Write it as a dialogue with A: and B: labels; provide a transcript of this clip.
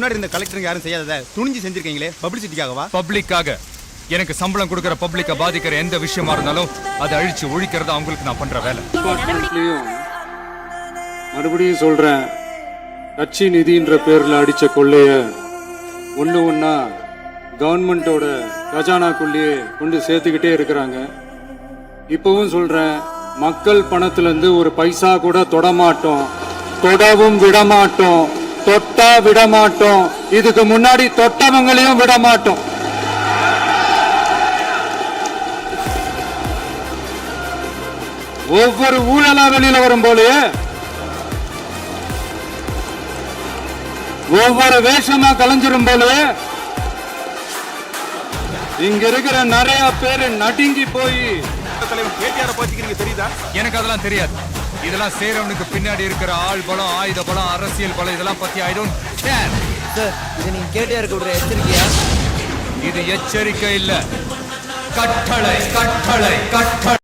A: முன்னாடி இருந்த கலெக்டருக்கு யாரும் செய்யாததை துணிஞ்சு செஞ்சிருக்கீங்களே, பப்ளிசிட்டிக்காகவா?
B: பப்ளிக்காக. எனக்கு சம்பளம் கொடுக்கிற பப்ளிக்க பாதிக்கிற எந்த விஷயமா இருந்தாலும் அதை அழிச்சு ஒழிக்கிறது அவங்களுக்கு நான் பண்ற வேலை.
C: டிபார்ட்மெண்ட்லயும் மறுபடியும் சொல்றேன், கட்சி நிதின்ற பேர்ல அடிச்ச கொள்ளைய ஒண்ணு ஒன்னா கவர்மெண்டோட கஜானாக்குள்ளேயே கொண்டு சேர்த்துக்கிட்டே இருக்கிறாங்க. இப்பவும் சொல்றேன், மக்கள் பணத்துல இருந்து ஒரு பைசா கூட தொடமாட்டோம், தொடவும் விடமாட்டோம், தொட்டா விடமாட்டோம், இதுக்கு முன்னாடி தொட்டவங்களையும் விடமாட்டோம். ஒவ்வொரு ஊழலா வெளியில வரும் போலே, ஒவ்வொரு வேஷமா கலைஞ்சிரும் போல இங்க இருக்கிற நிறைய பேரு நடுங்கி போய்
A: தெரியுதா?
B: எனக்கு அதெல்லாம் தெரியாது. இதெல்லாம் சேரவனுக்கு பின்னாடி இருக்கிற ஆள் பலம், ஆயுத பலம், அரசியல் பலம், இதெல்லாம் பத்தி ஐ டோன்ட் கேர்.
D: சார், இதை நீங்க கேட்டே இருக்க விடுற எச்சரிக்கையா?
B: இது எச்சரிக்கை இல்ல, கட்டளை, கட்டளை, கட்டளை.